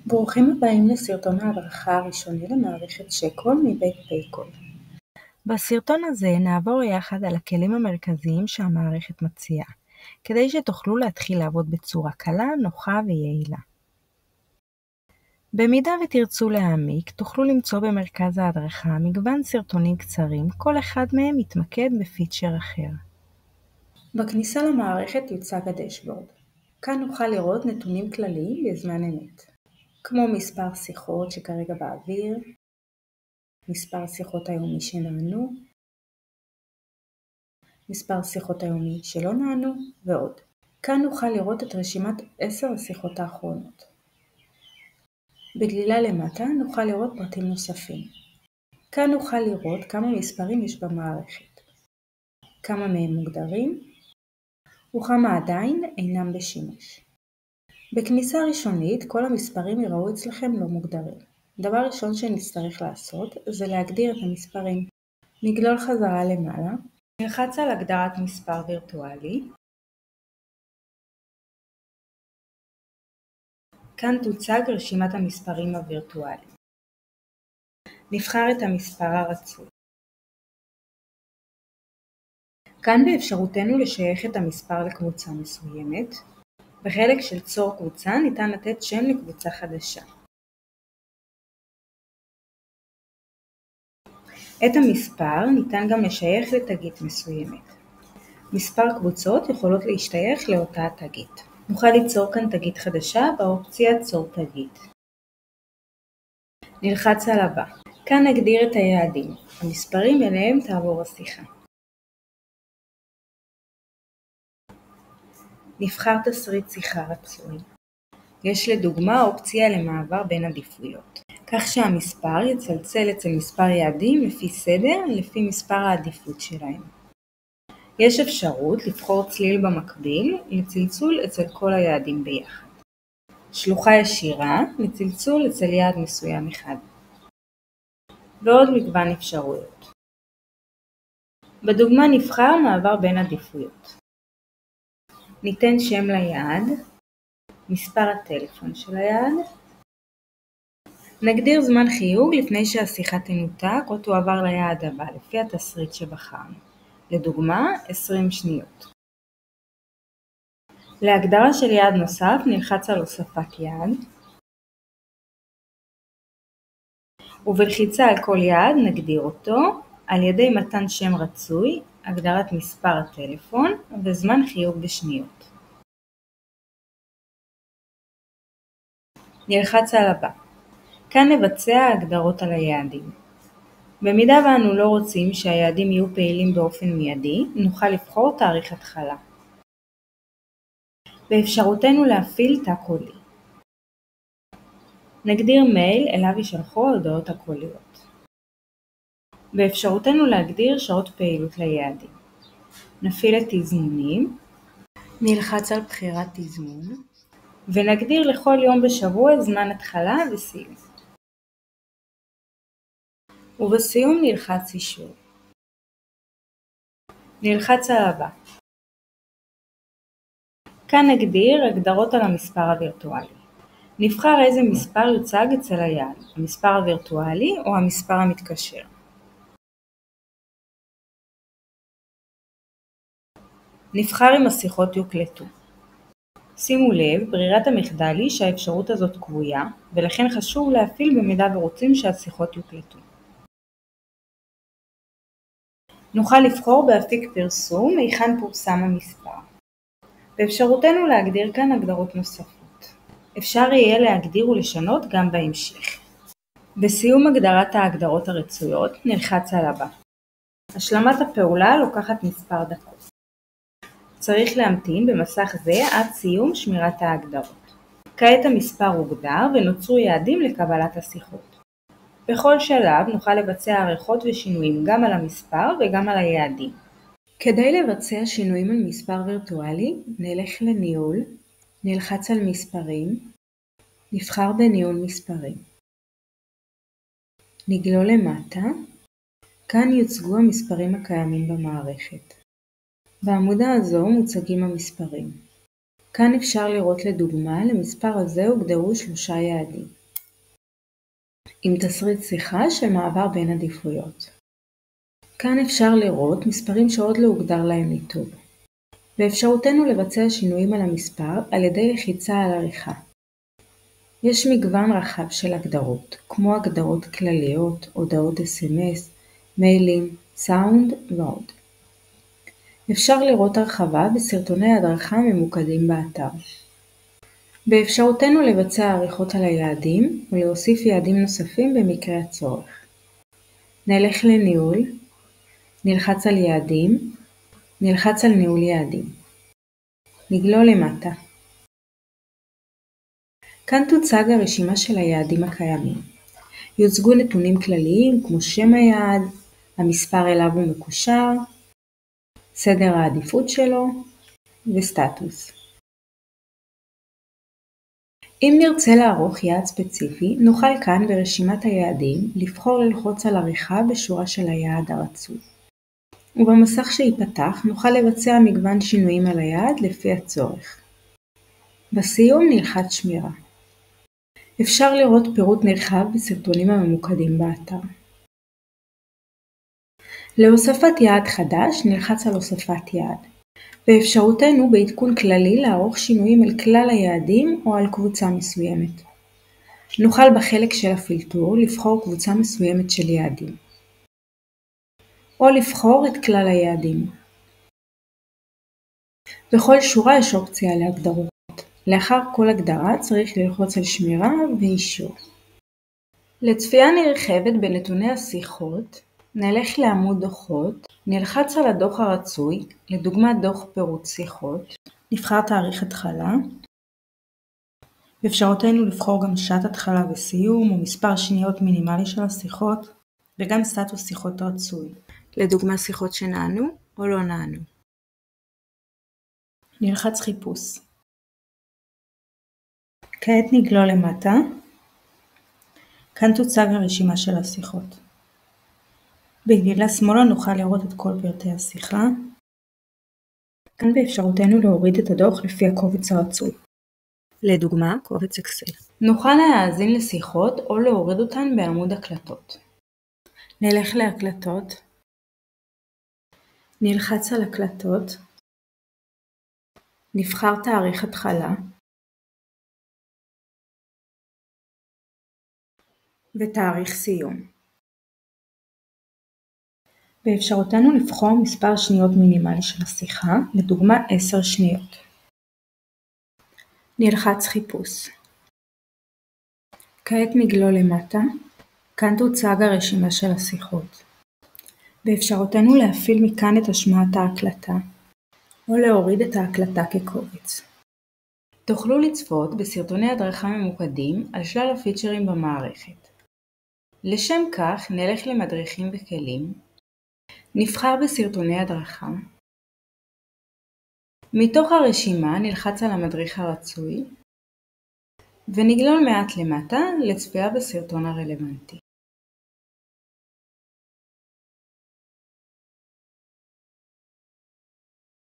ברוכים הבאים לסרטון ההדרכה הראשוני למערכת שקול מבית פייקול. בסרטון הזה נעבור יחד על הכלים המרכזיים שהמערכת מציעה, כדי שתוכלו להתחיל לעבוד בצורה קלה, נוחה ויעילה. במידה ותרצו להעמיק, תוכלו למצוא במרכז ההדרכה מגוון סרטונים קצרים, כל אחד מהם מתמקד בפיצ'ר אחר. בכניסה למערכת יוצג הדשבורד. כאן נוכל לראות נתונים כלליים בזמן אמת, כמו מספר שיחות שכרגע באוויר, מספר שיחות היומי שנענו, מספר שיחות היומי שלא נענו ועוד. כאן נוכל לראות את רשימת 10 השיחות האחרונות. בגלילה למטה נוכל לראות פרטים נוספים. כאן נוכל לראות כמה מספרים יש במערכת, כמה מהם מוגדרים וכמה עדיין אינם בשימוש. בכניסה ראשונית כל המספרים יראו אצלכם לא מוגדרים. דבר ראשון שנצטרך לעשות זה להגדיר את המספרים. נגלול חזרה למעלה, נלחץ על הגדרת מספר וירטואלי. כאן תוצג רשימת המספרים הווירטואליים. נבחר את המספר הרצוי. כאן באפשרותנו לשייך את המספר לקבוצה מסוימת. בחלק של צור קבוצה ניתן לתת שם לקבוצה חדשה. את המספר ניתן גם לשייך לתגית מסוימת. מספר קבוצות יכולות להשתייך לאותה תגית. נוכל ליצור כאן תגית חדשה באופציה צור תגית. נלחץ על הבא. כאן נגדיר את היעדים, המספרים אליהם תעבור השיחה. נבחר תסריט שיחה רצוי. יש לדוגמה אופציה למעבר בין עדיפויות, כך שהמספר יצלצל אצל מספר יעדים לפי סדר, לפי מספר העדיפות שלהם. יש אפשרות לבחור צליל במקביל לצלצול אצל כל היעדים ביחד. שלוחה ישירה לצלצול אצל יעד מסוים אחד. ועוד מגוון אפשרויות. בדוגמה נבחר מעבר בין עדיפויות. ניתן שם ליעד, מספר הטלפון של היעד. נגדיר זמן חיוג לפני שהשיחה תנותק או תועבר ליעד הבא לפי התסריט שבחרנו. לדוגמה, 20 שניות. להגדרה של יעד נוסף נלחץ על הוספת יעד. ובלחיצה על כל יעד נגדיר אותו על ידי מתן שם רצוי, הגדרת מספר הטלפון וזמן חיוג בשניות. נלחץ על הבא. כאן נבצע הגדרות על היעדים. במידה ואנו לא רוצים שהיעדים יהיו פעילים באופן מיידי, נוכל לבחור תאריך התחלה. באפשרותנו להפעיל תא קולי. נגדיר מייל אליו יישלחו ההודעות הקוליות. באפשרותנו להגדיר שעות פעילות ליעדים. נפעיל את תזמונים, נלחץ על בחירת תזמון, ונגדיר לכל יום בשבוע זמן התחלה וסיום. ובסיום נלחץ אישור. נלחץ על הבא. כאן נגדיר הגדרות על המספר הווירטואלי. נבחר איזה מספר יוצג אצל היעד, המספר הווירטואלי או המספר המתקשר. נבחר אם השיחות יוקלטו. שימו לב, ברירת המחדל היא שהאפשרות הזאת קבועה, ולכן חשוב להפעיל במידה ורוצים שהשיחות יוקלטו. נוכל לבחור באפיק פרסום היכן פורסם המספר. באפשרותנו להגדיר כאן הגדרות נוספות. אפשר יהיה להגדיר ולשנות גם בהמשך. בסיום הגדרת ההגדרות הרצויות נלחץ על הבא. השלמת הפעולה לוקחת מספר דקות. צריך להמתין במסך זה עד סיום שמירת ההגדרות. כעת המספר הוגדר ונוצרו יעדים לקבלת השיחות. בכל שלב נוכל לבצע עריכות ושינויים גם על המספר וגם על היעדים. כדי לבצע שינויים על מספר וירטואלי, נלך לניהול, נלחץ על מספרים, נבחר בניהול מספרים. נגלול למטה, כאן יוצגו המספרים הקיימים במערכת. בעמודה הזו מוצגים המספרים. כאן אפשר לראות לדוגמה, למספר הזה הוגדרו 3 יעדים. עם תסריט שיחה של מעבר בין עדיפויות. כאן אפשר לראות מספרים שעוד לא הוגדר להם מיתוג. באפשרותנו לבצע שינויים על המספר על ידי לחיצה על עריכה. יש מגוון רחב של הגדרות, כמו הגדרות כלליות, הודעות SMS, מיילים, סאונד ועוד. אפשר לראות הרחבה בסרטוני הדרכה ממוקדים באתר. באפשרותנו לבצע עריכות על היעדים ולהוסיף יעדים נוספים במקרה הצורך. נלך לניהול, נלחץ על יעדים, נלחץ על ניהול יעדים. נגלול למטה. כאן תוצג הרשימה של היעדים הקיימים. יוצגו נתונים כלליים כמו שם היעד, המספר אליו הוא מקושר, סדר העדיפות שלו וסטטוס. אם נרצה לערוך יעד ספציפי, נוכל כאן ברשימת היעדים לבחור ללחוץ על עריכה בשורה של היעד הרצוי. ובמסך שיפתח נוכל לבצע מגוון שינויים על היעד לפי הצורך. בסיום נלחץ שמירה. אפשר לראות פירוט נרחב בסרטונים הממוקדים באתר. להוספת יעד חדש נלחץ על הוספת יעד. באפשרותנו בעדכון כללי לערוך שינויים על כלל היעדים או על קבוצה מסוימת. נוכל בחלק של הפילטור לבחור קבוצה מסוימת של יעדים. או לבחור את כלל היעדים. בכל שורה יש אופציה להגדרות. לאחר כל הגדרה צריך ללחוץ על שמירה ואישור. לצפייה נרחבת בנתוני השיחות, נלך לעמוד דוחות, נלחץ על הדוח הרצוי, לדוגמה דוח פירוט שיחות, נבחר תאריך התחלה, באפשרותנו לבחור גם שעת התחלה וסיום או מספר שניות מינימלי של השיחות, וגם סטטוס שיחות רצוי, לדוגמה שיחות שנענו או לא נענו. נלחץ חיפוש. כעת נגלול למטה, כאן תוצג הרשימה של השיחות. בגלילה שמאלה נוכל לראות את כל פרטי השיחה. כאן באפשרותנו להוריד את הדוח לפי הקובץ הרצוי. לדוגמה, קובץ אקסל. נוכל להאזין לשיחות או להוריד אותן בעמוד הקלטות. נלך להקלטות. נלחץ על הקלטות. נבחר תאריך התחלה. ותאריך סיום. באפשרותנו לבחור מספר שניות מינימלי של השיחה, לדוגמה 10 שניות. נלחץ חיפוש. כעת נגלול למטה, כאן תוצג הרשימה של השיחות. באפשרותנו להפעיל מכאן את השמעת ההקלטה, או להוריד את ההקלטה כקובץ. תוכלו לצפות בסרטוני הדרכה ממוקדים על שלל הפיצ'רים במערכת. לשם כך נלך למדריכים וכלים, נבחר בסרטוני הדרכה, מתוך הרשימה נלחץ על המדריך הרצוי, ונגלול מעט למטה לצפייה בסרטון הרלוונטי.